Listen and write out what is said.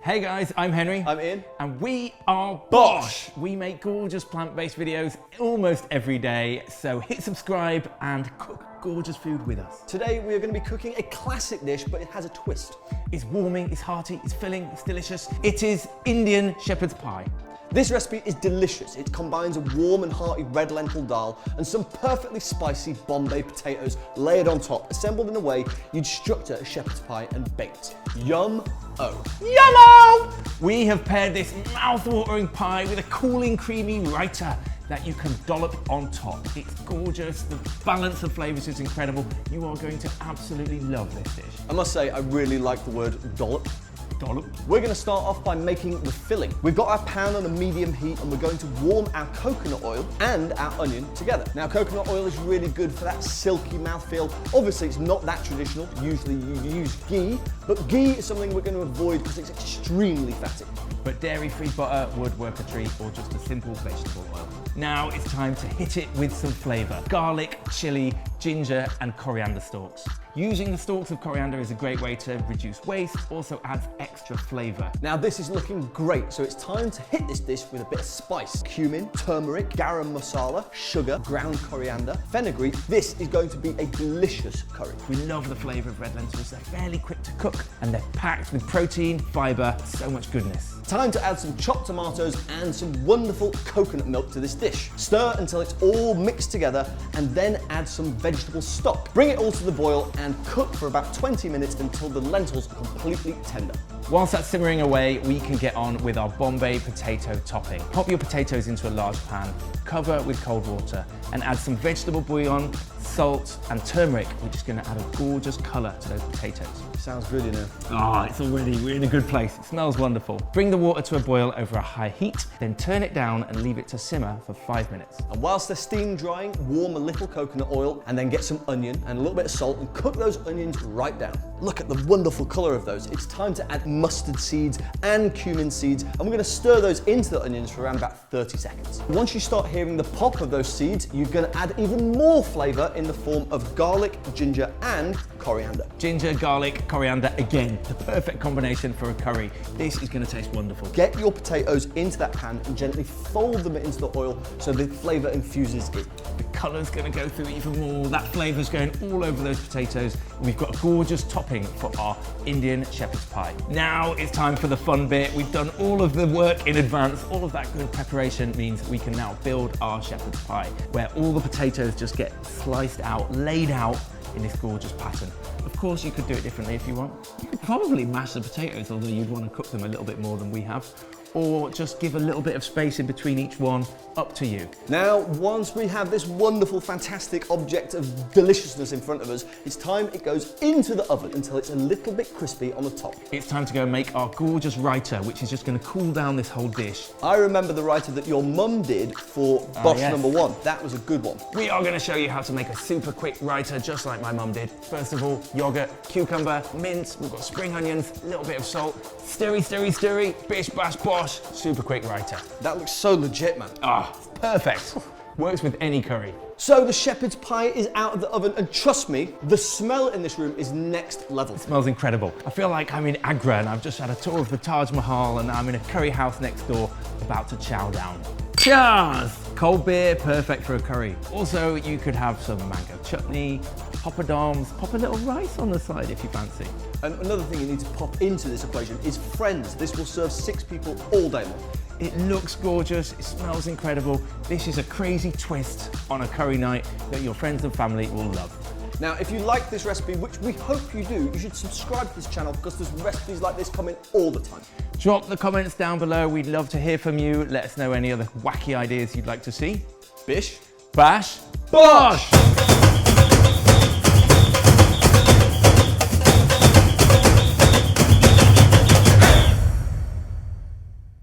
Hey guys, I'm Henry. I'm Ian. And we are Bosh. We make gorgeous plant-based videos almost every day, so hit subscribe and cook gorgeous food with us. Today we are going to be cooking a classic dish, but it has a twist. It's warming, it's hearty, it's filling, it's delicious. It is Indian shepherd's pie. This recipe is delicious. It combines a warm and hearty red lentil dal and some perfectly spicy Bombay potatoes layered on top, assembled in a way you'd structure a shepherd's pie and baked. Yum-o. Yummo! We have paired this mouth-watering pie with a cooling, creamy raita that you can dollop on top. It's gorgeous, the balance of flavors is incredible. You are going to absolutely love this dish. I must say, I really like the word dollop. Dollop. We're going to start off by making the filling. We've got our pan on a medium heat and we're going to warm our coconut oil and our onion together. Now, coconut oil is really good for that silky mouthfeel. Obviously, it's not that traditional. Usually you use ghee, but ghee is something we're going to avoid because it's extremely fatty. But dairy-free butter would work a treat, or just a simple vegetable oil. Now it's time to hit it with some flavor. Garlic, chili, ginger, and coriander stalks. Using the stalks of coriander is a great way to reduce waste, also adds extra flavor. Now this is looking great, so it's time to hit this dish with a bit of spice. Cumin, turmeric, garam masala, sugar, ground coriander, fenugreek. This is going to be a delicious curry. We love the flavor of red lentils. They're fairly quick to cook and they're packed with protein, fiber, so much goodness. Time to add some chopped tomatoes and some wonderful coconut milk to this dish. Stir until it's all mixed together and then add some vegetable stock. Bring it all to the boil and cook for about 20 minutes until the lentils are completely tender. Whilst that's simmering away, we can get on with our Bombay potato topping. Pop your potatoes into a large pan, cover with cold water, and add some vegetable bouillon, salt, and turmeric, which is going to add a gorgeous colour to those potatoes. Sounds good, you know. Oh, we're in a good place. It smells wonderful. Bring the water to a boil over a high heat, then turn it down and leave it to simmer for 5 minutes. And whilst they're steam drying, warm a little coconut oil and then get some onion and a little bit of salt and cook those onions right down. Look at the wonderful colour of those. It's time to add mustard seeds and cumin seeds, and we're going to stir those into the onions for around about 30 seconds. Once you start hearing the pop of those seeds, you're going to add even more flavour in the form of garlic, ginger and coriander. Ginger, garlic, coriander, again, the perfect combination for a curry. This is going to taste wonderful. Get your potatoes into that pan and gently fold them into the oil so the flavour infuses in. The colour's going to go through even more. That flavour's going all over those potatoes. We've got a gorgeous topping for our Indian shepherd's pie. Now it's time for the fun bit. We've done all of the work in advance. All of that good preparation means we can now build our shepherd's pie, where all the potatoes just get sliced out, laid out in this gorgeous pattern. Of course, you could do it differently if you want. You could probably mash the potatoes, although you'd want to cook them a little bit more than we have, or just give a little bit of space in between each one, up to you. Now, once we have this wonderful, fantastic object of deliciousness in front of us, it's time it goes into the oven until it's a little bit crispy on the top. It's time to go and make our gorgeous raita, which is just going to cool down this whole dish. I remember the raita that your mum did for Bosh yes. #1. That was a good one. We are going to show you how to make a super quick raita, just like my mum did. First of all, yogurt, cucumber, mint, we've got spring onions, a little bit of salt, stirry, stirry, stirry, bish, bash, bosh, super quick raita. That looks so legit, man. Ah, perfect. Works with any curry. So the shepherd's pie is out of the oven, and trust me, the smell in this room is next level. It smells incredible. I feel like I'm in Agra and I've just had a tour of the Taj Mahal and I'm in a curry house next door about to chow down. Cheers! Cold beer, perfect for a curry. Also, you could have some mango chutney, poppadoms, pop a little rice on the side if you fancy. And another thing you need to pop into this equation is friends. This will serve 6 people all day long. It looks gorgeous, it smells incredible. This is a crazy twist on a curry night that your friends and family will love. Now, if you like this recipe, which we hope you do, you should subscribe to this channel because there's recipes like this coming all the time. Drop the comments down below. We'd love to hear from you. Let us know any other wacky ideas you'd like to see. Bish Bash Bosh!